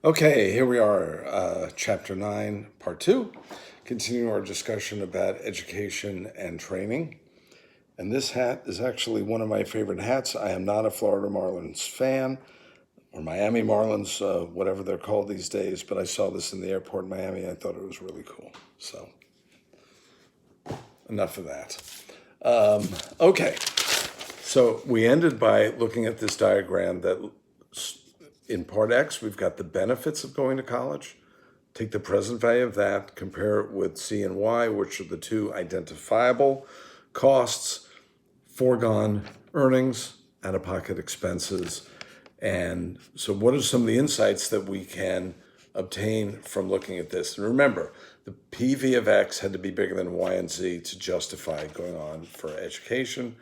Okay, here we are, Chapter 9, Part 2, continuing our discussion about education and training. And this hat is actually one of my favorite hats. I am not a Florida Marlins fan, or Miami Marlins, whatever they're called these days, but I saw this in the airport in Miami and I thought it was really cool. So, enough of that. Okay, so we ended by looking at this diagram that in part X, we've got the benefits of going to college. Take the present value of that, compare it with C and Y, which are the two identifiable costs, foregone earnings, out-of-pocket expenses. And so what are some of the insights that we can obtain from looking at this? And remember, the PV of X had to be bigger than Y and Z to justify going on for education.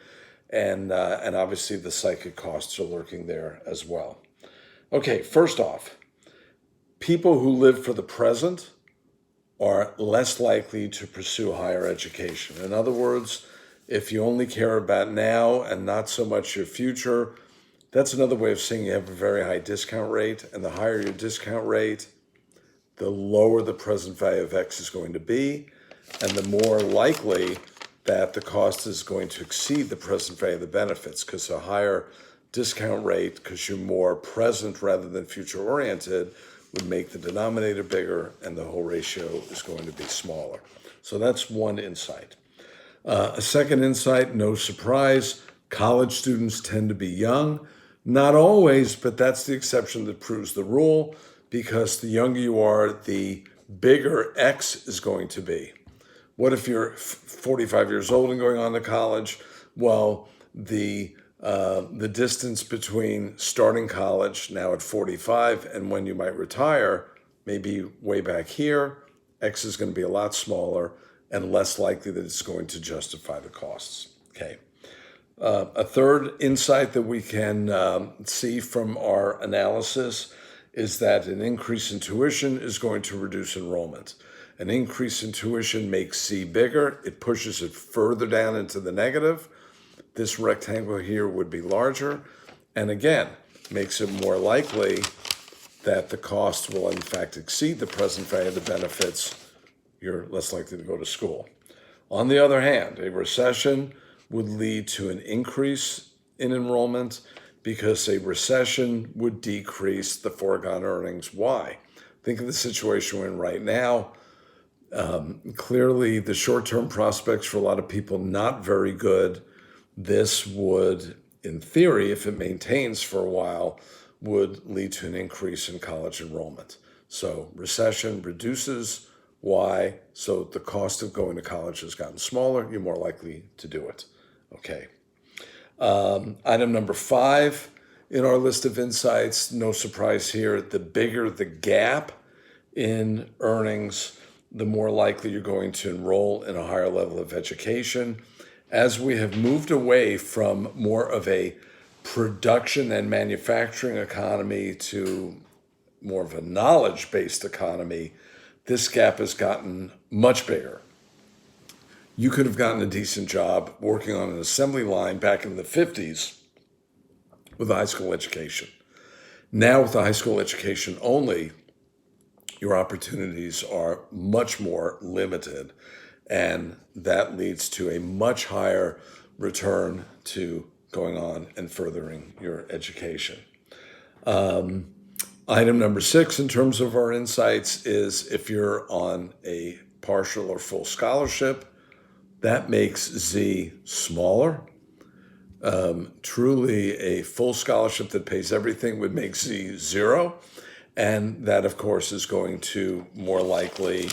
And obviously the psychic costs are lurking there as well. Okay, first off, people who live for the present are less likely to pursue higher education. In other words, if you only care about now and not so much your future, that's another way of saying you have a very high discount rate. And the higher your discount rate, the lower the present value of X is going to be, and the more likely that the cost is going to exceed the present value of the benefits, because a higher discount rate, because you're more present rather than future oriented, would make the denominator bigger and the whole ratio is going to be smaller. So that's one insight. A second insight, no surprise, college students tend to be young. Not always, but that's the exception that proves the rule, because the younger you are, the bigger X is going to be. What if you're 45 years old and going on to college? Well, the distance between starting college now at 45 and when you might retire, maybe way back here, X is going to be a lot smaller and less likely that it's going to justify the costs. Okay. A third insight that we can see from our analysis is that an increase in tuition is going to reduce enrollment. An increase in tuition makes C bigger. It pushes it further down into the negative. This rectangle here would be larger, and again, makes it more likely that the cost will in fact exceed the present value of the benefits. You're less likely to go to school. On the other hand, a recession would lead to an increase in enrollment because a recession would decrease the foregone earnings. Why? Think of the situation we're in right now. Clearly, the short-term prospects for a lot of people not very good. This would, in theory, if it maintains for a while, would lead to an increase in college enrollment. So recession reduces Y, so the cost of going to college has gotten smaller. You're more likely to do it. Okay. Item number 5 in our list of insights, no surprise here, the bigger the gap in earnings, the more likely you're going to enroll in a higher level of education. As we have moved away from more of a production and manufacturing economy to more of a knowledge-based economy, this gap has gotten much bigger. You could have gotten a decent job working on an assembly line back in the 50s with a high school education. Now with a high school education only, your opportunities are much more limited, and that leads to a much higher return to going on and furthering your education. Item number 6 in terms of our insights is if you're on a partial or full scholarship, that makes Z smaller. Truly, a full scholarship that pays everything would make Z 0. And that, of course, is going to more likely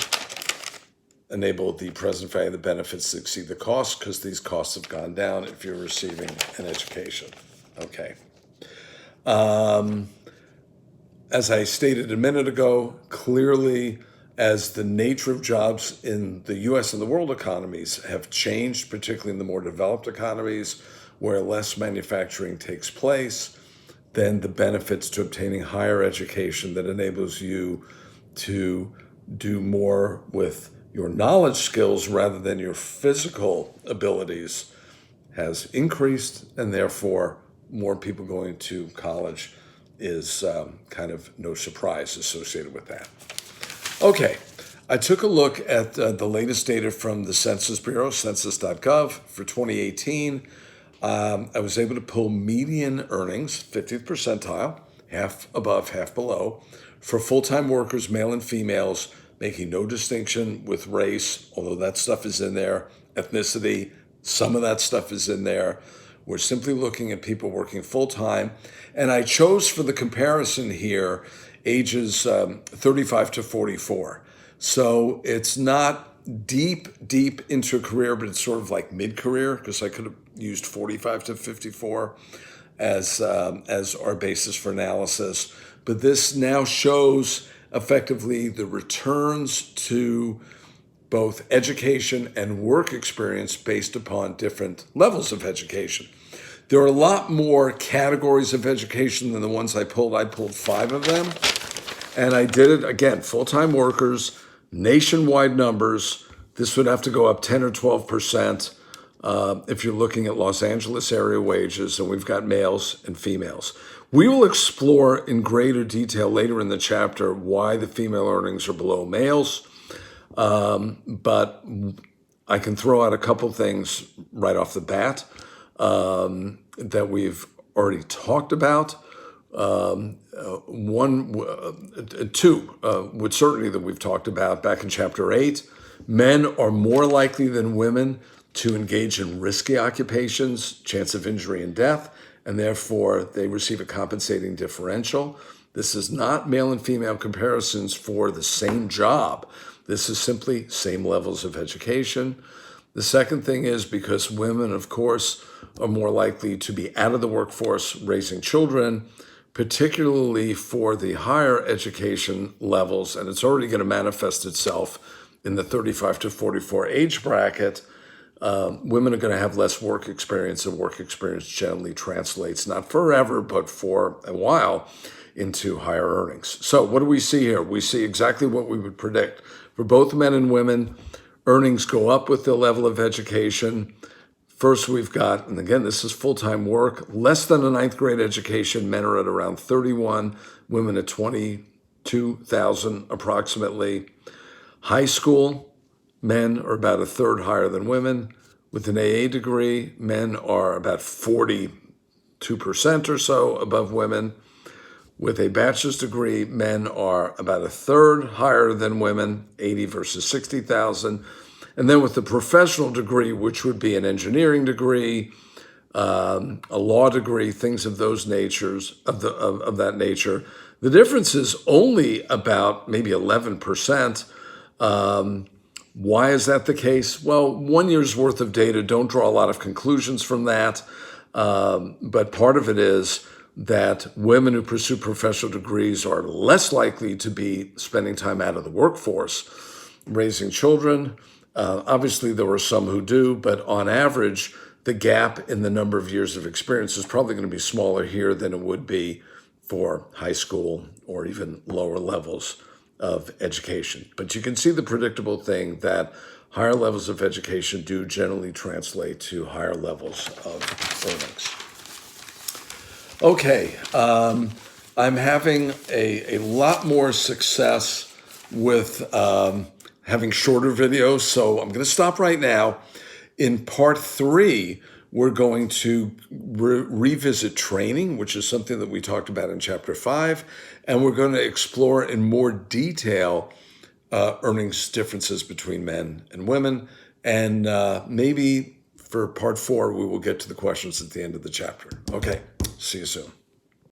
enable the present value of the benefits to exceed the costs, because these costs have gone down if you're receiving an education. Okay. As I stated a minute ago, clearly, as the nature of jobs in the U.S. and the world economies have changed, particularly in the more developed economies where less manufacturing takes place, then the benefits to obtaining higher education that enables you to do more with your knowledge skills rather than your physical abilities has increased, and therefore more people going to college is kind of no surprise associated with that. Okay, I took a look at the latest data from the Census Bureau, census.gov, for 2018. I was able to pull median earnings, 50th percentile, half above, half below, for full-time workers, male and females, making no distinction with race, although that stuff is in there, ethnicity, some of that stuff is in there. We're simply looking at people working full-time. And I chose for the comparison here ages 35 to 44. So it's not deep into a career, but it's sort of like mid-career, because I could have used 45 to 54 as our basis for analysis. But this now shows effectively the returns to both education and work experience based upon different levels of education. There are a lot more categories of education than the ones I pulled. I pulled 5 of them. And I did it, again, full-time workers, nationwide numbers. This would have to go up 10 or 12% if you're looking at Los Angeles area wages, and we've got males and females. We will explore in greater detail later in the chapter why the female earnings are below males. But I can throw out a couple things right off the bat that we've already talked about. Two with certainty that we've talked about back in chapter 8. Men are more likely than women to engage in risky occupations, chance of injury and death, and therefore they receive a compensating differential. This is not male and female comparisons for the same job. This is simply same levels of education. The second thing is because women, of course, are more likely to be out of the workforce raising children, particularly for the higher education levels, and it's already going to manifest itself in the 35 to 44 age bracket. Women are going to have less work experience, and work experience generally translates, not forever, but for a while, into higher earnings. So what do we see here? We see exactly what we would predict. For both men and women, earnings go up with the level of education. First, we've got, and again, this is full-time work, less than a 9th grade education. Men are at around 31, women at 22,000 approximately. High school, men are about a third higher than women. With an AA degree, men are about 42% or so above women. With a bachelor's degree, men are about a third higher than women, 80 versus 60,000. And then with the professional degree, which would be an engineering degree, a law degree, things of those natures, of that nature, the difference is only about maybe 11%. Why is that the case? Well, 1 year's worth of data, don't draw a lot of conclusions from that. But part of it is that women who pursue professional degrees are less likely to be spending time out of the workforce, raising children. Obviously, there are some who do, but on average, the gap in the number of years of experience is probably going to be smaller here than it would be for high school or even lower levels of education. But you can see the predictable thing that higher levels of education do generally translate to higher levels of earnings. Okay, I'm having a lot more success with having shorter videos, so I'm going to stop right now. In part 3, we're going to revisit training, which is something that we talked about in chapter 5, and we're going to explore in more detail earnings differences between men and women, and maybe for part 4, we will get to the questions at the end of the chapter. Okay, see you soon.